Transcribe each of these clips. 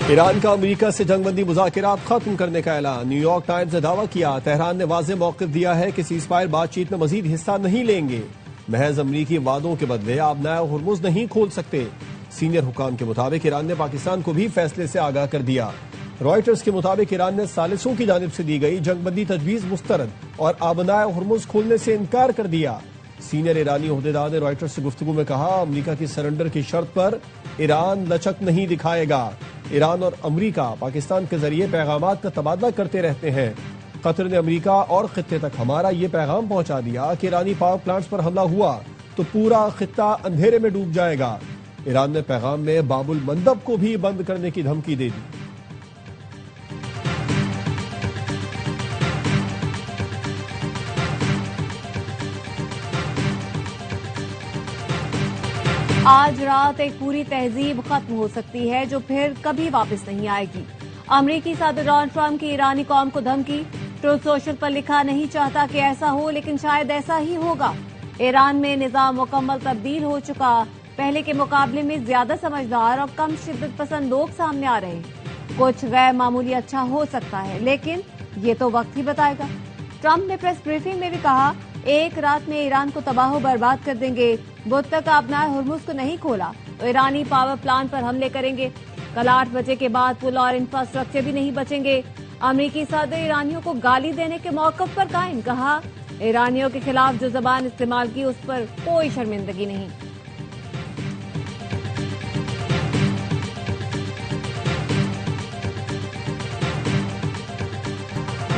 ایران کا امریکہ سے جنگ بندی مذاکرات ختم کرنے کا اعلان۔ نیو یارک ٹائمز نے دعویٰ کیا تہران نے واضح موقف دیا ہے کہ سیز فائر بات چیت میں مزید حصہ نہیں لیں گے۔ محض امریکی وعدوں کے بدلے آبنائے ہرمز نہیں کھول سکتے۔ سینئر حکام کے مطابق ایران نے پاکستان کو بھی فیصلے سے آگاہ کر دیا۔ رائٹرز کے مطابق ایران نے ثالثوں کی جانب سے دی گئی جنگ بندی تجویز مسترد اور آبنائے ہرمز کھولنے سے انکار کر دیا۔ سینئر ایرانی عہدیدار نے رائٹرز سے گفتگو میں کہا امریکہ کی سرنڈر کی شرط پر ایران لچک نہیں دکھائے گا۔ ایران اور امریکہ پاکستان کے ذریعے پیغامات کا تبادلہ کرتے رہتے ہیں۔ قطر نے امریکہ اور خطے تک ہمارا یہ پیغام پہنچا دیا کہ ایرانی پاور پلانٹس پر حملہ ہوا تو پورا خطہ اندھیرے میں ڈوب جائے گا۔ ایران نے پیغام میں باب المندب کو بھی بند کرنے کی دھمکی دے دی۔ آج رات ایک پوری تہذیب ختم ہو سکتی ہے جو پھر کبھی واپس نہیں آئے گی۔ امریکی صدر ڈونلڈ ٹرمپ کی ایرانی قوم کو دھمکی۔ ٹروتھ سوشل پر لکھا نہیں چاہتا کہ ایسا ہو لیکن شاید ایسا ہی ہوگا۔ ایران میں نظام مکمل تبدیل ہو چکا، پہلے کے مقابلے میں زیادہ سمجھدار اور کم شدت پسند لوگ سامنے آ رہے ہیں۔ کچھ غیر معمولی اچھا ہو سکتا ہے لیکن یہ تو وقت ہی بتائے گا۔ ٹرمپ نے پریس بریفنگ میں بھی کہا ایک رات میں ایران کو تباہ و برباد کر دیں گے۔ بدھ تک آبنائے ہرمز کو نہیں کھولا تو ایرانی پاور پلانٹ پر حملے کریں گے۔ کل 8 بجے کے بعد پل اور انفراسٹرکچر بھی نہیں بچیں گے۔ امریکی صدر ایرانیوں کو گالی دینے کے موقف پر قائم، کہا ایرانیوں کے خلاف جو زبان استعمال کی اس پر کوئی شرمندگی نہیں۔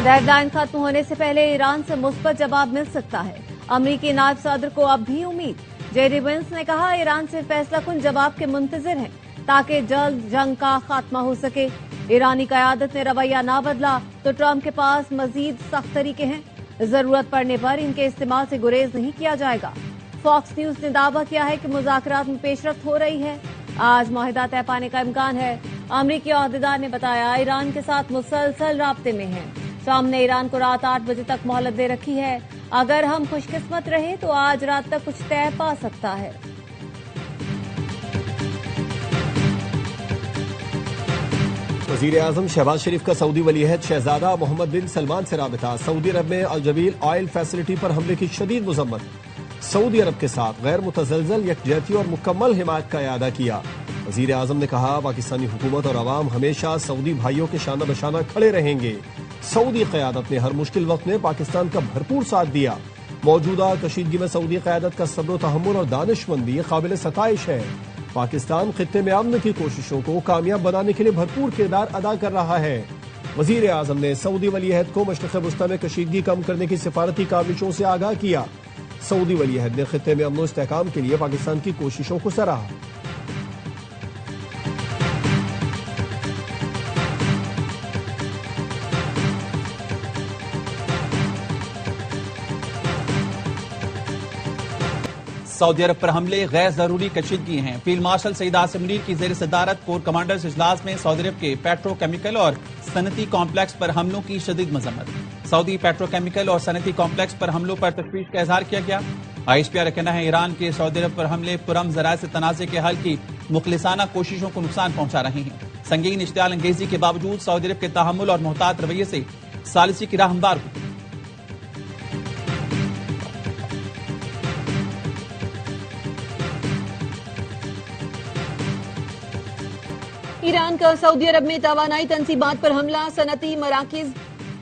ڈیڈ لائن ختم ہونے سے پہلے ایران سے مثبت جواب مل سکتا ہے۔ امریکی نائب صدر کو اب بھی امید۔ جے ڈی وینس نے کہا ایران سے فیصلہ کن جواب کے منتظر ہیں تاکہ جلد جنگ کا خاتمہ ہو سکے۔ ایرانی قیادت نے رویہ نہ بدلا تو ٹرمپ کے پاس مزید سخت طریقے ہیں، ضرورت پڑنے پر ان کے استعمال سے گریز نہیں کیا جائے گا۔ فاکس نیوز نے دعویٰ کیا ہے کہ مذاکرات میں پیش رفت ہو رہی ہے، آج معاہدہ طے پانے کا امکان ہے۔ امریکی عہدیدار نے بتایا ایران کے ساتھ مسلسل رابطے میں ہیں۔ ٹرمپ نے ایران کو رات 8 بجے تک مہلت دے رکھی ہے، اگر ہم خوش قسمت رہے تو آج رات تک کچھ طے پا سکتا ہے۔ وزیر اعظم شہباز شریف کا سعودی ولی عہد شہزادہ محمد بن سلمان سے رابطہ۔ سعودی عرب میں الجبیل آئل فیسلٹی پر حملے کی شدید مذمت۔ سعودی عرب کے ساتھ غیر متزلزل یکجہتی اور مکمل حمایت کا اعادہ کیا۔ وزیر اعظم نے کہا پاکستانی حکومت اور عوام ہمیشہ سعودی بھائیوں کے شانہ بشانہ کھڑے رہیں گے۔ سعودی قیادت نے ہر مشکل وقت میں پاکستان کا بھرپور ساتھ دیا۔ موجودہ کشیدگی میں سعودی قیادت کا صبر و تحمل اور دانش مندی قابل ستائش ہے۔ پاکستان خطے میں امن کی کوششوں کو کامیاب بنانے کے لیے بھرپور کردار ادا کر رہا ہے۔ وزیر اعظم نے سعودی ولی عہد کو مشرق وسطی میں کشیدگی کم کرنے کی سفارتی کاوشوں سے آگاہ کیا۔ سعودی ولی عہد نے خطے میں امن و استحکام کے لیے پاکستان کی کوششوں کو سراہا۔ سعودی عرب پر حملے غیر ضروری کشیدگی ہیں۔ فیلڈ مارشل سعید عاصم منیر کی زیر صدارت کور کمانڈرز اجلاس میں سعودی عرب کے پیٹرو کیمیکل اور صنعتی کمپلیکس پر حملوں کی شدید مذمت۔ سعودی پیٹرو کیمیکل اور صنعتی کمپلیکس پر حملوں پر تشویش کا اظہار کیا گیا۔ آئی ایس پی آر کا کہنا ہے ایران کے سعودی عرب پر حملے پرامن ذرائع سے تنازع کے حل کی مخلصانہ کوششوں کو نقصان پہنچا رہے ہیں۔ سنگین اشتعال انگیزی کے باوجود سعودی عرب کے تحمل اور محتاط رویے سے ثالثی کی راہ ہموار ہوئی۔ ایران کا سعودی عرب میں توانائی تنصیبات پر حملہ، صنعتی مراکز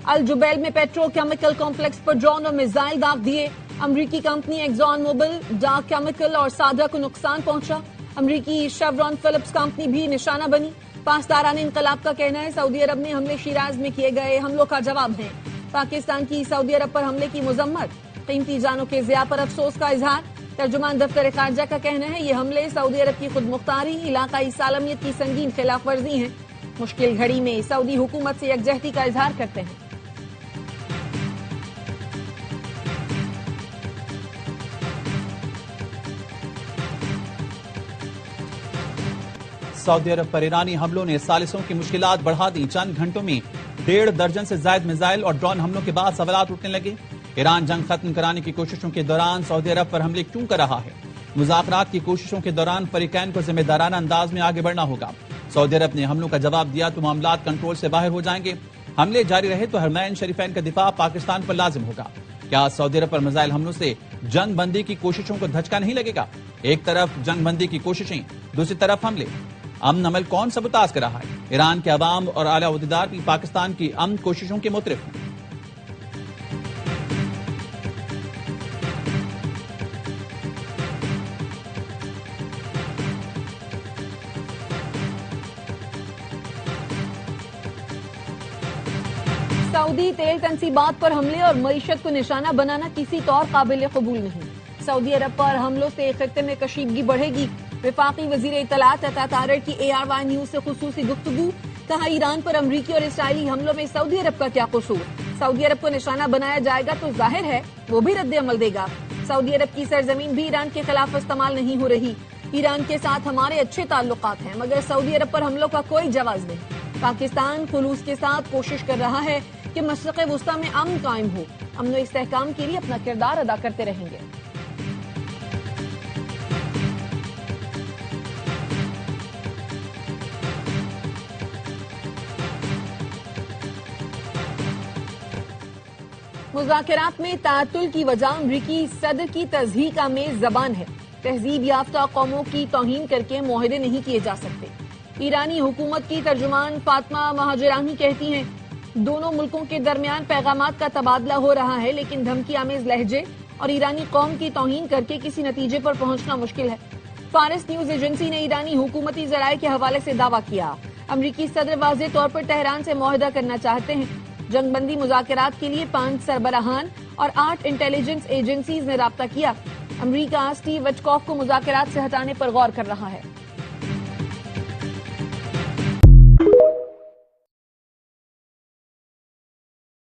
الجبیل میں پیٹرو کیمیکل کمپلیکس پر ڈرون اور میزائل داغ دیے۔ امریکی کمپنی ایگزان موبل، ڈاک کیمیکل اور سادرا کو نقصان پہنچا۔ امریکی شیورون فلپس کمپنی بھی نشانہ بنی۔ پاسداران انقلاب کا کہنا ہے سعودی عرب میں حملے شیراز میں کیے گئے حملوں کا جواب ہیں۔ پاکستان کی سعودی عرب پر حملے کی مذمت، قیمتی جانوں کے ضیاع پر افسوس کا اظہار۔ ترجمان دفتر خارجہ کا کہنا ہے یہ حملے سعودی عرب کی خود مختاری، علاقائی سالمیت کی سنگین خلاف ورزی ہیں۔ مشکل گھڑی میں سعودی حکومت سے یکجہتی کا اظہار کرتے ہیں۔ سعودی عرب پر ایرانی حملوں نے ثالثوں کی مشکلات بڑھا دی۔ چند گھنٹوں میں 1.5 درجن سے زائد میزائل اور ڈرون حملوں کے بعد سوالات اٹھنے لگے۔ ایران جنگ ختم کرانے کی کوششوں کے دوران سعودی عرب پر حملے کیوں کر رہا ہے؟ مذاکرات کی کوششوں کے دوران فریقین کو ذمہ دارانہ انداز میں آگے بڑھنا ہوگا۔ سعودی عرب نے حملوں کا جواب دیا تو معاملات کنٹرول سے باہر ہو جائیں گے. حملے جاری رہے تو حرمین شریفین کا دفاع پاکستان پر لازم ہوگا. کیا سعودی عرب پر میزائل حملوں سے جنگ بندی کی کوششوں کو دھچکا نہیں لگے گا؟ ایک طرف جنگ بندی کی کوششیں، دوسری طرف حملے. امن عمل کون سبوتاژ کر رہا ہے؟ ایران کے عوام اور اعلیٰ عہدیدار بھی پاکستان کی امن کوششوں کے مترف ہیں. سعودی تیل تنصیبات پر حملے اور معیشت کو نشانہ بنانا کسی طور قابل قبول نہیں. سعودی عرب پر حملوں سے خطے میں کشیدگی بڑھے گی. وفاقی وزیر اطلاعات عطا طاہر کی ARY نیوز سے خصوصی گفتگو. کہا ایران پر امریکی اور اسرائیلی حملوں میں سعودی عرب کا کیا قصور؟ سعودی عرب کو نشانہ بنایا جائے گا تو ظاہر ہے وہ بھی رد عمل دے گا. سعودی عرب کی سرزمین بھی ایران کے خلاف استعمال نہیں ہو رہی. ایران کے ساتھ ہمارے اچھے تعلقات ہیں مگر سعودی عرب پر حملوں کا کوئی جواز نہیں. پاکستان خلوص کے ساتھ کوشش کر رہا ہے کہ مشرق وسطی میں امن قائم ہو. امن و استحکام کے لیے اپنا کردار ادا کرتے رہیں گے. مذاکرات میں تعطل کی وجہ امریکی صدر کی تضحیک آمیز زبان ہے. تہذیب یافتہ قوموں کی توہین کر کے معاہدے نہیں کیے جا سکتے. ایرانی حکومت کی ترجمان فاطمہ مہاجرانی کہتی ہیں دونوں ملکوں کے درمیان پیغامات کا تبادلہ ہو رہا ہے لیکن دھمکی آمیز لہجے اور ایرانی قوم کی توہین کر کے کسی نتیجے پر پہنچنا مشکل ہے. فارس نیوز ایجنسی نے ایرانی حکومتی ذرائع کے حوالے سے دعویٰ کیا امریکی صدر واضح طور پر تہران سے معاہدہ کرنا چاہتے ہیں. جنگ بندی مذاکرات کے لیے 5 سربراہان اور 8 انٹیلیجنس ایجنسیز نے رابطہ کیا. امریکہ اسٹیو وٹکوف کو مذاکرات سے ہٹانے پر غور کر رہا ہے.